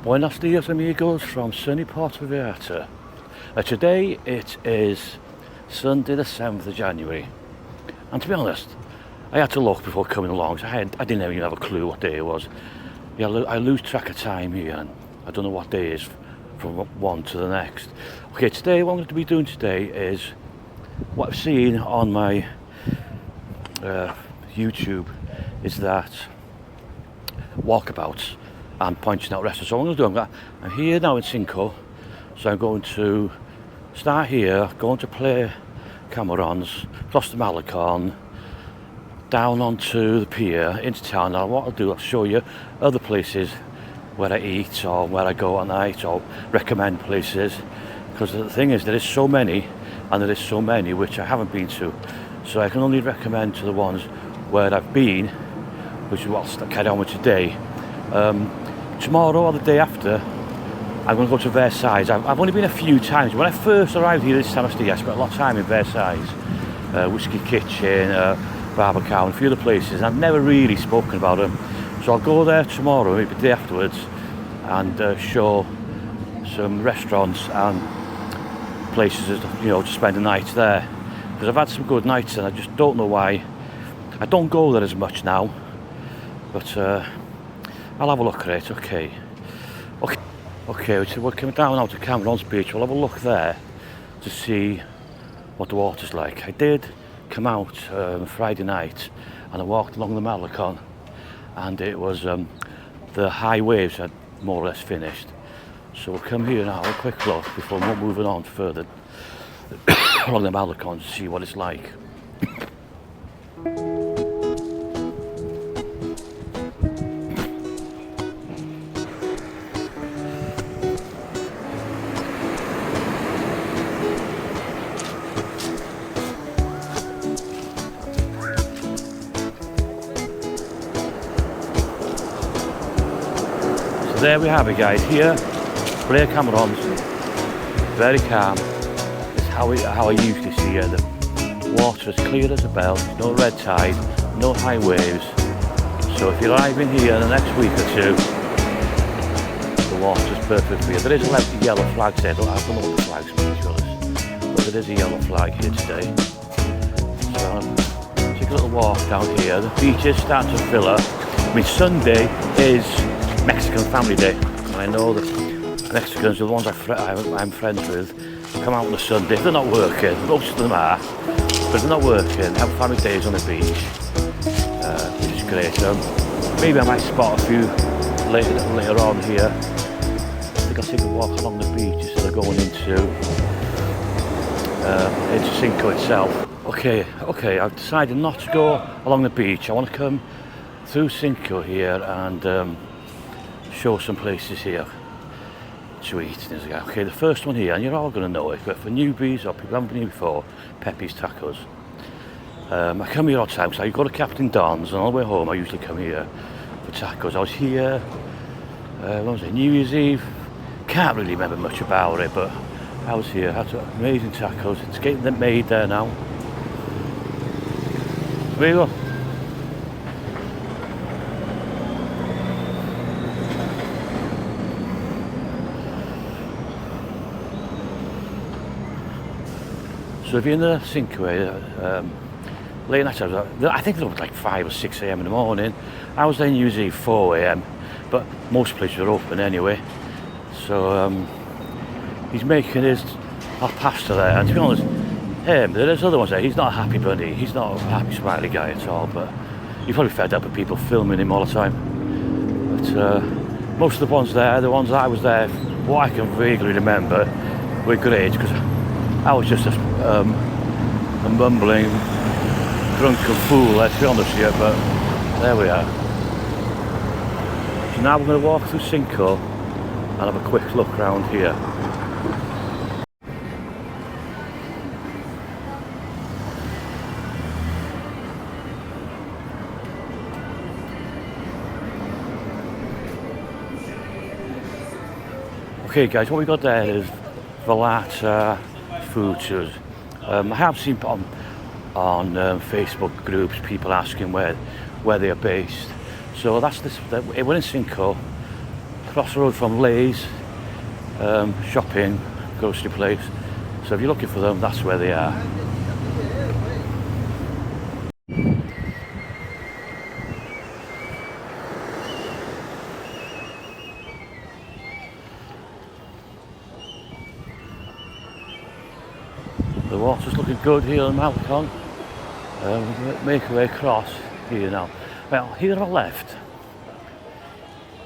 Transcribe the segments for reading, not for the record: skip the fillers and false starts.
Buenos dias amigos from sunny Puerto Vallarta. Today it is Sunday the 7th of January, and to be honest, I had to look before coming along, so I didn't even have a clue what day it was. Yeah, I lose track of time here, and I don't know what day it is from one to the next. Okay, today what I'm going to be doing today is what I've seen on my YouTube is that walkabouts and pointing out restaurants. So what I'm going to do, I'm here now in Cinco, so I'm going to start here, going to play Camerons, across the Malecon, down onto the pier, into town. Now what I'll do, I'll show you other places where I eat or where I go at night, or recommend places, because the thing is there is so many, and there is so many which I haven't been to, so I can only recommend to the ones where I've been, which is what I'll carry on with today. Tomorrow or the day after I'm going to go to Versailles. I've only been a few times. When I first arrived here this time of year, I spent a lot of time in Versailles, Whiskey Kitchen, Barbacoa and a few other places. I've never really spoken about them, so I'll go there tomorrow, maybe the day afterwards, and show some restaurants and places, to spend the night there, because I've had some good nights and I just don't know why I don't go there as much now, but I'll have a look at it. Okay, so we're coming down now to Cameron's Beach. We'll have a look there to see what the water's like. I did come out Friday night and I walked along the Malecon, and it was the high waves had more or less finished. So we'll come here now, have a quick look before we're moving on further along the Malecon to see what it's like. There we have it, guys. Here, Playa Camerons, very calm. It's how I usually see it. The water is clear as a bell, no red tide, no high waves. So if you're arriving here in the next week or two, the water's perfect for you. There is a yellow flag there. I don't know what the flag's mean to us, but there is a yellow flag here today. So take a little walk down here. The beach is starting to fill up. I mean, Sunday is Mexican Family Day, and I know that Mexicans are the ones I'm friends with, come out on a Sunday. If they're not working, most of them are, but if they're not working, have family days on the beach, which is great. Maybe I might spot a few later on here. I think I'll take a walk along the beach instead of going into Cinco itself. Okay, I've decided not to go along the beach. I want to come through Cinco here and show some places here to eat. Okay, the first one here, and you're all going to know it, but for newbies or people who haven't been here before, Pepe's Tacos. I come here all the time, so I go to Captain Don's, and on the way home I usually come here for tacos. I was here, when was it, New Year's Eve? Can't really remember much about it, but I was here, had some amazing tacos. It's getting them made there now. There you go. So if you're in the Cinco, late night, I think it was like 5 or 6 a.m. in the morning. I was there usually 4 a.m, but most places are open anyway. So he's making his hot pasta there, and to be honest, there's other ones there. He's not a happy bunny, he's not a happy smiley guy at all, but he's probably fed up with people filming him all the time. But most of the ones there, the ones that I was there, what I can vaguely remember, were great, because I was just a mumbling, drunken fool, let's be honest with you, but there we are. So now we're going to walk through Cinco and have a quick look around here. Okay guys, what we got there is Vallarta food tours. I have seen on Facebook groups people asking where they are based. So that's this. We're in Cinco. across the road from Lay's shopping grocery place. So if you're looking for them, that's where they are. The water's looking good here on Malacon. We'll make our way across here now. Well, here on the left,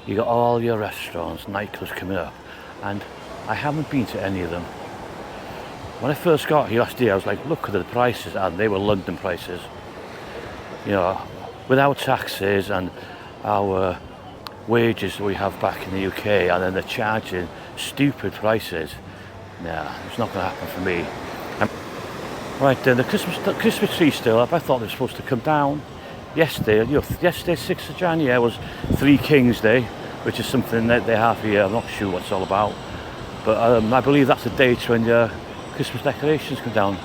you got all your restaurants, nightclubs coming up, and I haven't been to any of them. When I first got here last year, I was like, look at the prices, and they were London prices. You know, without taxes and our wages we have back in the UK, and then they're charging stupid prices. Nah, it's not going to happen for me. Right then, the Christmas tree still up. I thought they were supposed to come down yesterday. Yesterday, 6th of January, was Three Kings Day, which is something that they have here. I'm not sure what it's all about, but I believe that's the date when your Christmas decorations come down.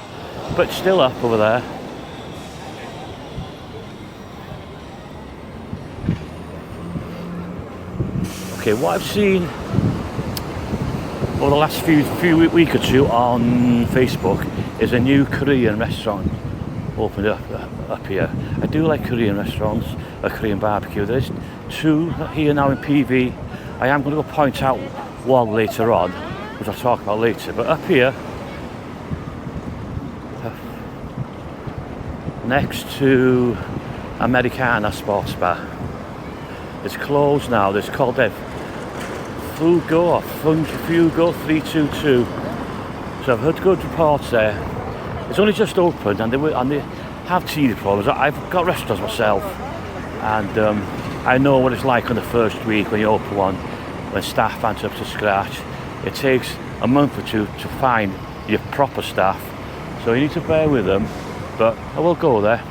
But still up over there. Okay, what I've seen over the last few week or two on Facebook is a new Korean restaurant opened up here. I do like Korean restaurants, a Korean barbecue. There's two here now in PV. I am going to go point out one later on, which I'll talk about later. But up here, next to Americana Sports Bar, it's closed now. It's called Fugo 322. So I've heard good reports there. It's only just opened, and they have teething problems. I've got restaurants myself, and I know what it's like on the first week when you open one, when staff aren't up to scratch. It takes a month or two to find your proper staff, so you need to bear with them. But I will go there.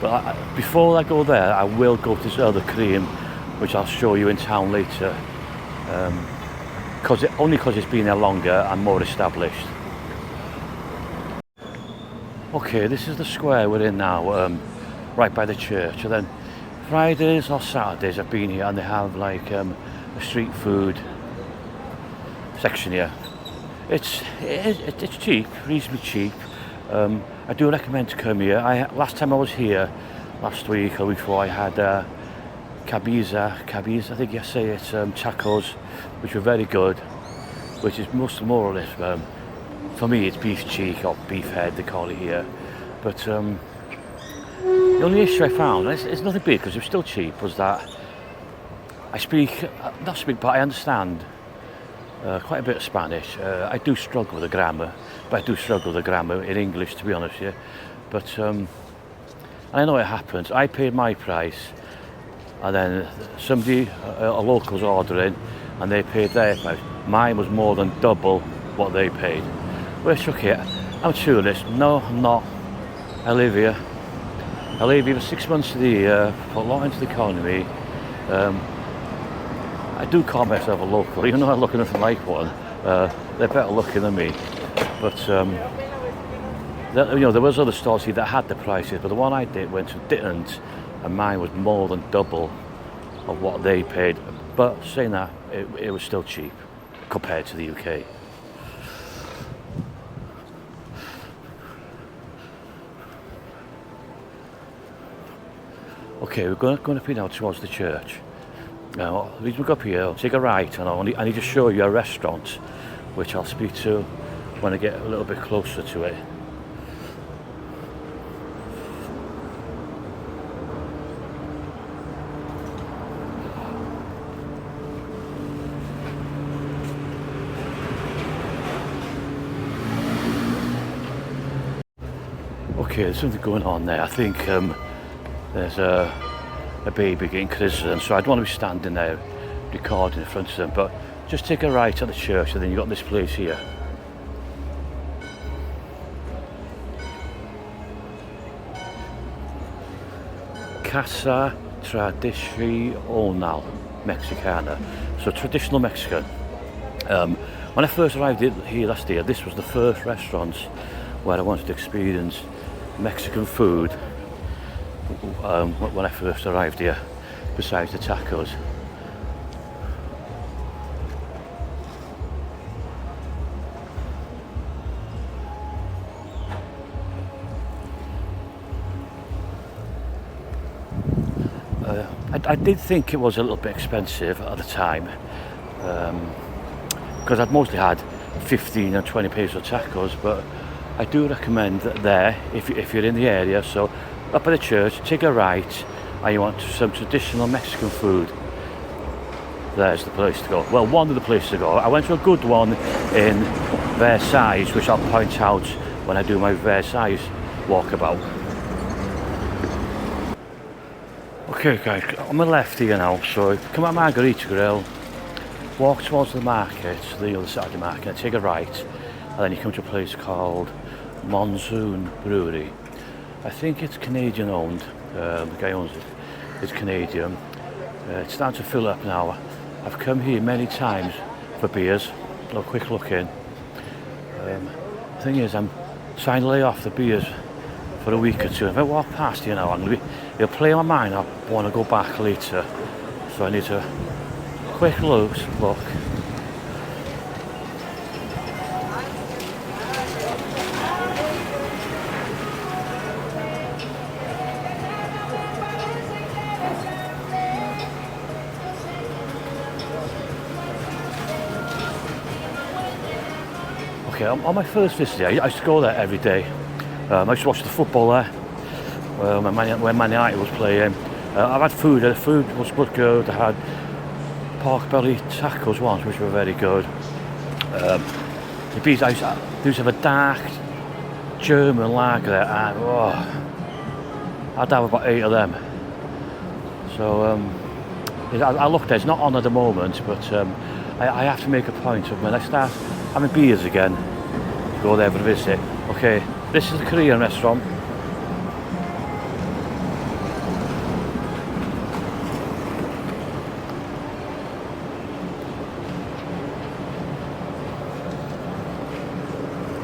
But before I go there, I will go to this other Korean, which I'll show you in town later. Only because it's been there longer and more established. Okay, this is the square we're in now, right by the church. And then Fridays or Saturdays I've been here, and they have like a street food section here. It's cheap, reasonably cheap. I do recommend to come here. Last time I was here, last week or week before, I had Cabiza, I think you say it's tacos, which were very good, which is more or less, for me it's beef cheek or beef head, they call it here. But the only issue I found, it's nothing big because it was still cheap, was that but I understand quite a bit of Spanish. I do struggle with the grammar, but I do struggle with the grammar in English, to be honest with you. But I know it happens. I paid my price, and then somebody, a local's ordering, and they paid their price. Mine was more than double what they paid. Which, okay, I'm a tourist. No, I'm not. I live here. I live here for 6 months of the year, put a lot into the economy. I do call myself a local, even though I look nothing like one. They're better looking than me. But, there was other stores here that had the prices, but the one I went to didn't, and mine was more than double of what they paid. But saying that, it was still cheap compared to the UK. Okay, we're going to be now towards the church. Now, the reason we go up here, I'll take a right, and I need to show you a restaurant, which I'll speak to when I get a little bit closer to it. Okay, there's something going on there. I think there's a baby getting christened, so I don't want to be standing there recording in front of them, but just take a right at the church, and then you've got this place here. Casa Tradicional Mexicana, so traditional Mexican. When I first arrived here last year, this was the first restaurant where I wanted to experience Mexican food when I first arrived here, besides the tacos. I did think it was a little bit expensive at the time, because I'd mostly had 15 and 20 peso tacos, but I do recommend that there, if you're in the area, so up at the church, take a right, and you want some traditional Mexican food, there's the place to go. Well, one of the places to go. I went to a good one in Versailles, which I'll point out when I do my Versailles walkabout. Okay guys, on my left here now, so come at Margarita Grill, walk towards the market, the other side of the market, and take a right, and then you come to a place called Monsoon Brewery. I think it's Canadian owned, the guy owns it, it's Canadian. It's starting to fill up now. I've come here many times for beers, a quick look in. The thing is, I'm trying to lay off the beers for a week or two. If I walk past here now, it'll play on my mind, I want to go back later. So I need to quick look. Okay, on my first visit here, I used to go there every day. I used to watch the football there when Man United was playing. I've had food, the food was good. I had pork belly tacos once, which were very good. The beers, I used to have a dark German lager there, and I'd have about 8 of them. So I looked at it, it's not on at the moment, but I have to make a point of when I start having beers again, to go there for a visit. Okay, this is the Korean restaurant.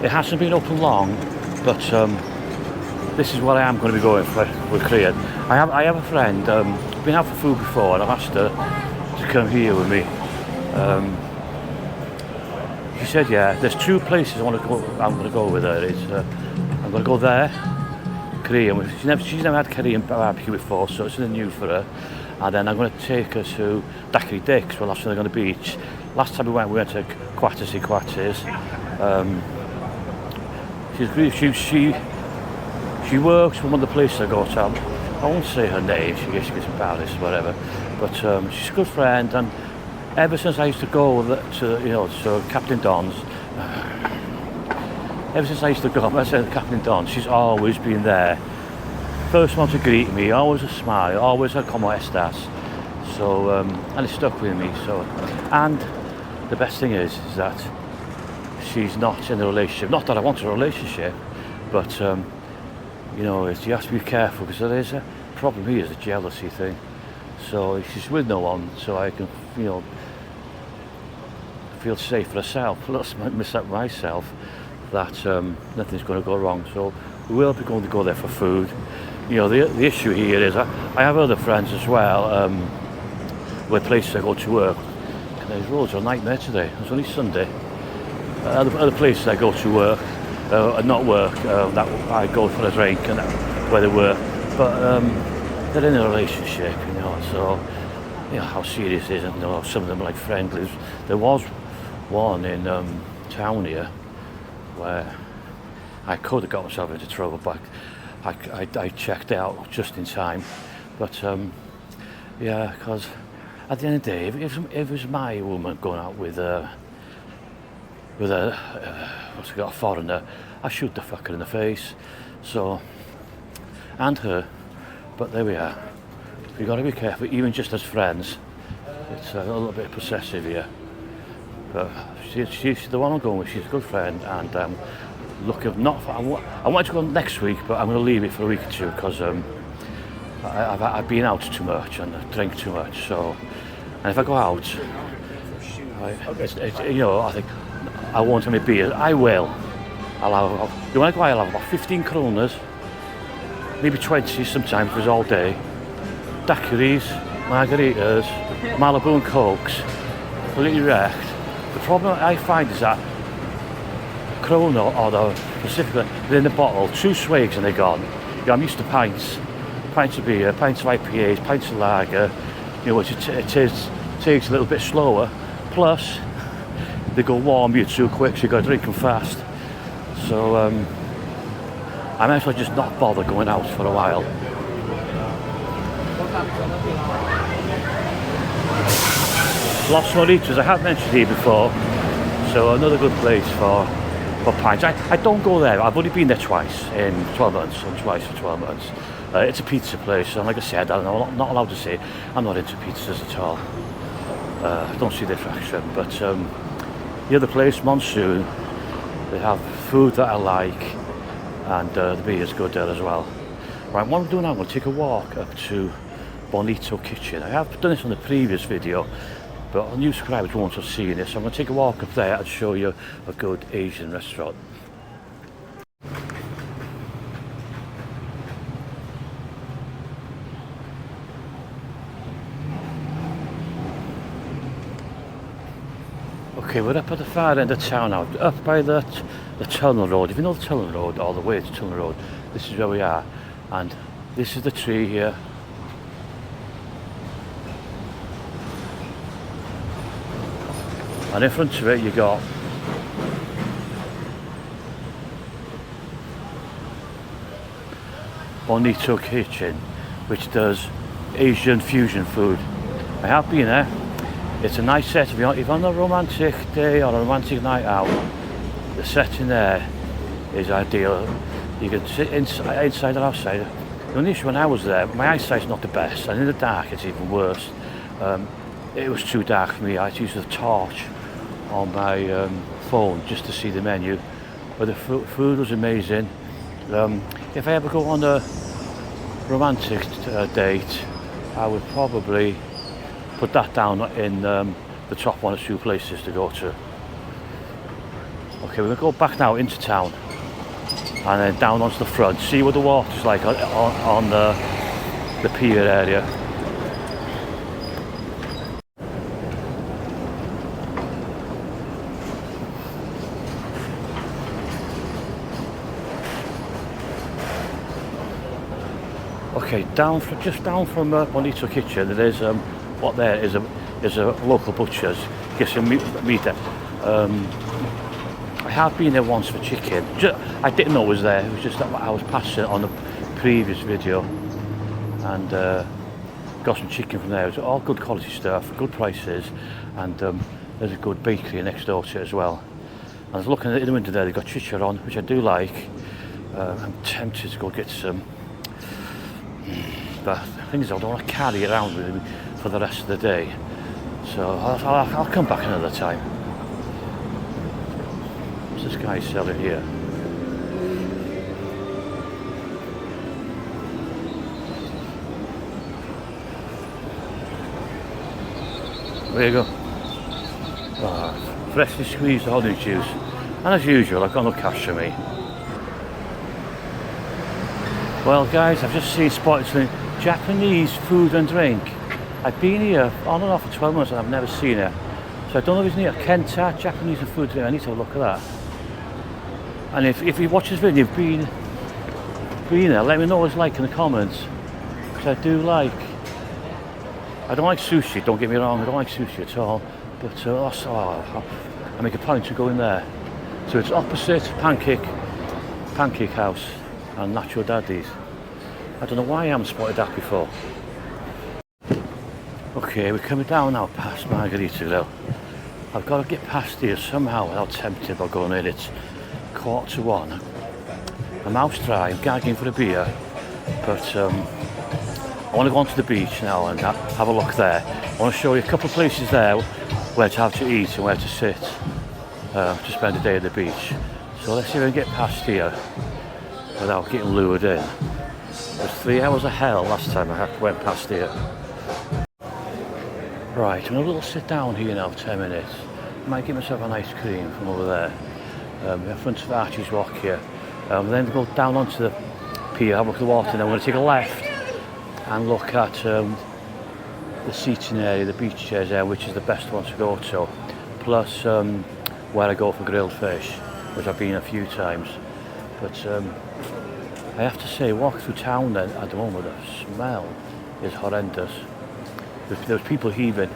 It hasn't been open long, but this is what I am going to be going for with Korean. I have a friend, been out for food before, and I've asked her to come here with me. She said, yeah, there's 2 places I'm going to go with her. I'm going to go there, Korean. She's never had Korean barbecue before, so it's something new for her. And then I'm going to take her to Daiquiri Dick's, well, that's when they're on the beach. Last time we went to Quatis. She works for one of the places I go to. I won't say her name, she gets embarrassed, whatever. But she's a good friend, and ever since I used to go to Captain Don's, Captain Don's, she's always been there. First one to greet me, always a smile, always a como estas. So, and it stuck with me. So, and the best thing is that she's not in a relationship. Not that I want a relationship, but you have to be careful, because there is a problem here, is a jealousy thing. So she's with no one, so I can, feel safe for herself, let's miss up myself, that nothing's going to go wrong. So we will be going to go there for food. The issue here is I have other friends as well, with places I go to work. These roads are a nightmare today. It's only Sunday. Other places I go to work, not work, that I go for a drink and where they work, but they're in a relationship, so how serious is it? Some of them are like friendly. There was one in town here where I could have got myself into trouble, but I checked out just in time. But because at the end of the day, if it was my woman going out with a foreigner, I shoot the fucker in the face. So, and her. But there we are. You've got to be careful, even just as friends. It's a little bit possessive here. But she's the one I'm going with. She's a good friend, and I want to go next week, but I'm going to leave it for a week or two, because I've been out too much and I drink too much. So, and if I go out, I think I won't have any beer. I will. I'll have about 15 Coronas, maybe 20 sometimes, if it's all day. Daiquiris, margaritas, Malibu and Cokes, completely wrecked. The problem I find is that Corona or the Pacific, they're in the bottle, 2 swigs and they're gone. I'm used to pints pints of beer, pints of IPAs, pints of lager, you know, which takes a little bit slower. Plus, they go warm you too quick, so you got to drink them fast. So I might as well just not bother going out for a while. Los Moritos, I have mentioned here before, so another good place for pints. I don't go there. I've only been there twice in 12 months, or twice for 12 months. It's a pizza place, and like I said, I'm not allowed to say I'm not into pizzas at all. I don't see the attraction, but the other place, Monsoon, they have food that I like, and the beer is good there as well. Right, what I'm doing now, I'm going to take a walk up to Bonito Kitchen. I have done this on the previous video, but new subscribers won't have seen this, so I'm going to take a walk up there and show you a good Asian restaurant. Okay, we're up at the far end of town now, up by the tunnel road. If you know the tunnel road, all the way to tunnel road, this is where we are, and this is the tree here. And in front of it you got Bonito Kitchen, which does Asian fusion food. I have been there. It's a nice set. If you're on a romantic day or a romantic night out, the setting there is ideal. You can sit inside or outside. The only issue when I was there, my eyesight's not the best, and in the dark it's even worse. It was too dark for me. I had to use the torch on my phone just to see the menu, but the food was amazing. If I ever go on a romantic date, I would probably put that down in the top 1 or 2 places to go to. Okay, we're going to go back now into town and then down onto the front, see what the water's like on the pier area. Okay, just down from Bonito Kitchen, there is what there is a local butcher's. Get some meat there. I have been there once for chicken. I didn't know it was there. It was just that I was passing on the previous video, and got some chicken from there. It was all good quality stuff, good prices, and there's a good bakery next door to it as well. And I was looking in the window there. They've got chicharron, which I do like. I'm tempted to go get some. But the thing is, I don't want to carry it around with me for the rest of the day, so I'll come back another time. What's this guy selling here? There you go. Freshly squeezed orange juice, and as usual, I've got no cash for me. Well, guys, I've just spotted some Japanese food and drink. I've been here on and off for 12 months and I've never seen it. So I don't know if it's near Kenta, Japanese and food and drink. I need to have a look at that. And if you watch this video, you've been there, let me know what it's like in the comments. Because I don't like sushi, don't get me wrong, I don't like sushi at all. But I make a point to go in there. So it's opposite Pancake House and Nacho Daddy's. I don't know why I haven't spotted that before. Okay, we're coming down now past Margaritaville. I've got to get past here somehow without tempted by going in. It's 1:45. My mouth's dry, I'm gagging for a beer, but I want to go onto the beach now and have a look there. I want to show you a couple of places there where to have to eat and where to sit to spend a day at the beach. So let's see if we can get past here without getting lured in. It was 3 hours of hell last time I went past here. Right, I'm going to sit down here now, 10 minutes. I might get myself an ice cream from over there. In front of Archie's Rock here. Then go down onto the pier, have a look at the water, and then we're going to take a left and look at the seating area, the beach chairs there, which is the best one to go to. Plus where I go for grilled fish, which I've been a few times. But I have to say, walk through town then at the moment, the smell is horrendous. There's people heaving.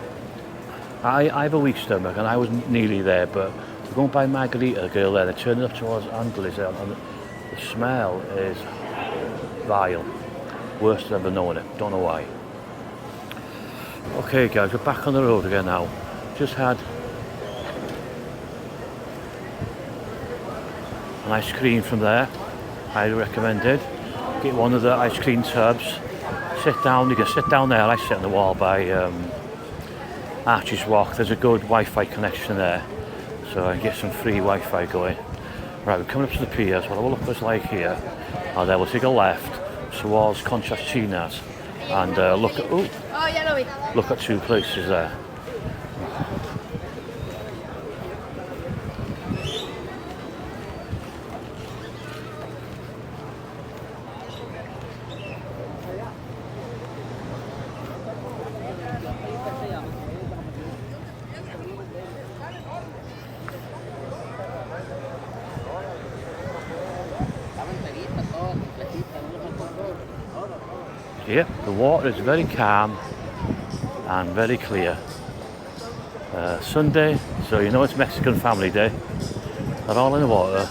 I have a weak stomach and I was nearly there, but we're going by Margarita, the girl there, they're turning up towards Angeles, and the smell is vile. Worst I've ever known it, don't know why. Okay guys, we're back on the road again now. Just had an ice cream from there, highly recommended. Get one of the ice cream tubs, sit down, you can sit down there, I sit on the wall by Archie's Walk. There's a good Wi-Fi connection there, so I can get some free Wi-Fi going. Right, we're coming up to the piers, we'll have a look what it's like here, and then we'll take a left towards Conchas Chinas and look at two places there. Yep, the water is very calm and very clear. Sunday, so you know it's Mexican family day. They're all in the water.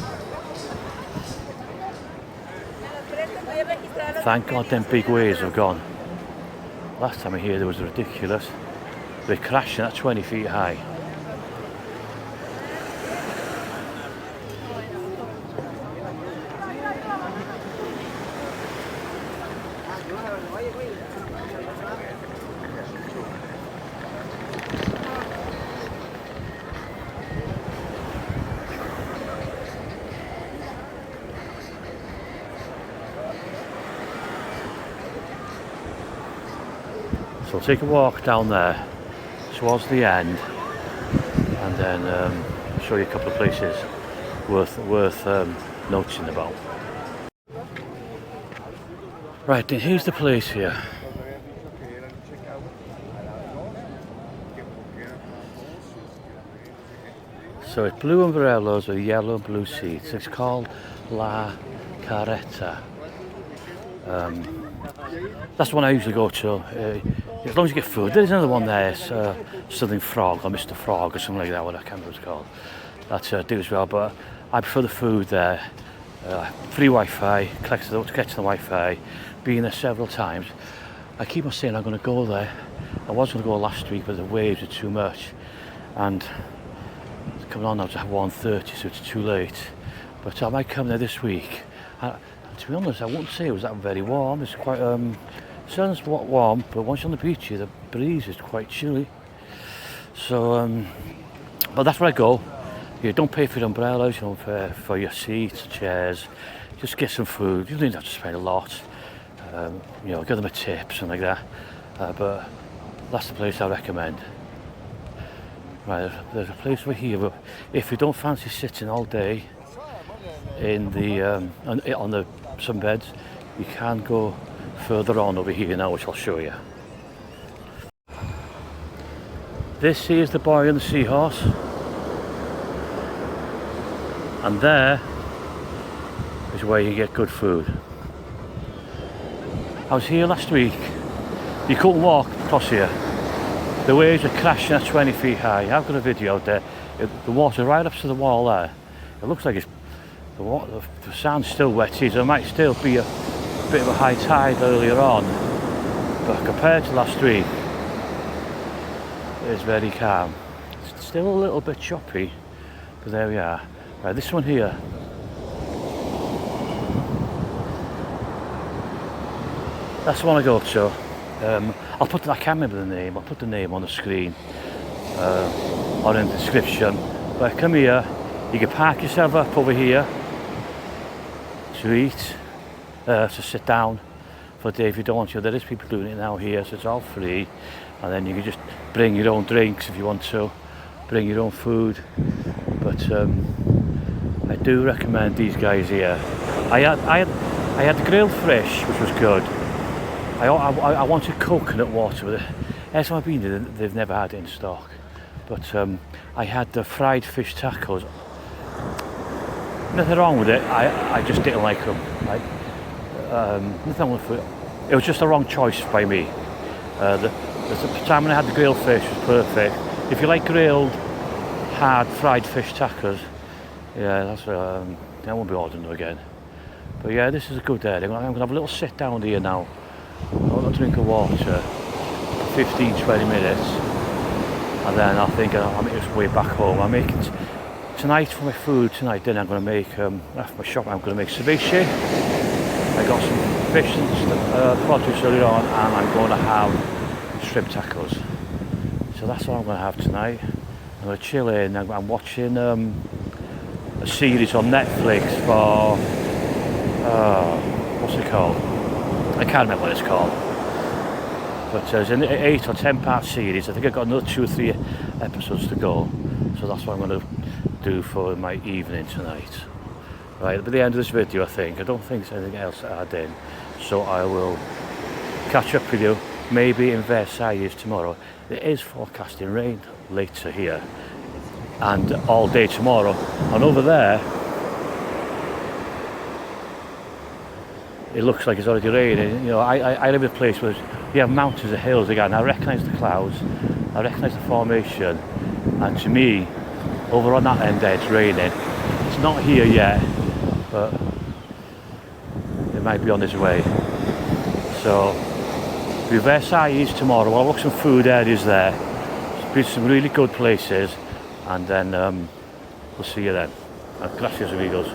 Thank God them big waves have gone. Last time I heard it was ridiculous. They're crashing at 20 feet high. So we'll take a walk down there towards the end, and then show you a couple of places worth noticing about. Right, then here's the place here. So it's blue umbrellas with yellow and blue seats. It's called La Carreta. That's the one I usually go to. As long as you get food. There's another one there, it's Southern Frog or Mr. Frog or something like that, what I can't remember what it's called. That's do as well, but I prefer the food there. Free Wi-Fi, get to the Wi-Fi, been there several times. I keep on saying I'm going to go there. I was going to go last week, but the waves are too much. And it's coming on now to 1:30, so it's too late. But I might come there this week. To be honest, I won't say it was that very warm. It's quite, sun's warm, but once you're on the beach here, the breeze is quite chilly. So, but that's where I go. You don't pay for your umbrellas, you don't pay for your seats, chairs. Just get some food. You don't have to spend a lot. You know, give them a tip, something like that. But that's the place I recommend. Right, there's a place over here, but if you don't fancy sitting all day in the on the sunbeds, you can go further on over here now, which I'll show you. This here is the Boy and the Seahorse, and there is where you get good food. I was here last week. You couldn't walk across here. The waves are crashing at 20 feet high. I've got a video out there. The water right up to the wall there. It looks like it's the sand's still wet here. There might still be a bit of a high tide earlier on, but compared to last week, it's very calm. It's still a little bit choppy, but there we are. Right, this one here. That's the one I go to. I can't remember the name. I'll put the name on the screen or in the description. But come here, you can park yourself up over here to eat, to sit down for a day if you don't want to. There is people doing it now here, so it's all free. And then you can just bring your own drinks if you want to, bring your own food. But I do recommend these guys here. I had the grilled fish, which was good. I wanted coconut water with it. Every time I've been there, they've never had it in stock. But I had the fried fish tacos. Nothing wrong with it. I just didn't like them. nothing wrong with food. It was just the wrong choice by me. The time when I had the grilled fish was perfect. If you like grilled, hard fried fish tacos, yeah, that's I won't be ordering them again. But yeah, this is a good day. I'm going to have a little sit down here now. I'll drink of water, 15-20 minutes, and then I think I'll make this way back home. I'm making tonight for my food tonight. Then I'm going to make after my shop. I'm going to make ceviche. I got some fish and produce earlier on, and I'm going to have shrimp tacos. So that's what I'm going to have tonight. I'm going to chill in. I'm watching a series on Netflix for what's it called? I can't remember what it's called. But it's an 8 or 10 part series. I think I've got another 2 or 3 episodes to go. So that's what I'm going to do for my evening tonight. Right, by the end of this video, I don't think there's anything else to add in. So I will catch up with you maybe in Versailles tomorrow. It is forecasting rain later here and all day tomorrow. And over there, it looks like it's already raining. You know, I live in a place where you have mountains and hills again. I recognise the clouds, I recognise the formation, and to me, over on that end there, it's raining. It's not here yet, but it might be on its way. So, we'll be Versailles tomorrow. I'll look some food areas there. There'll be some really good places, and then we'll see you then. Gracias amigos.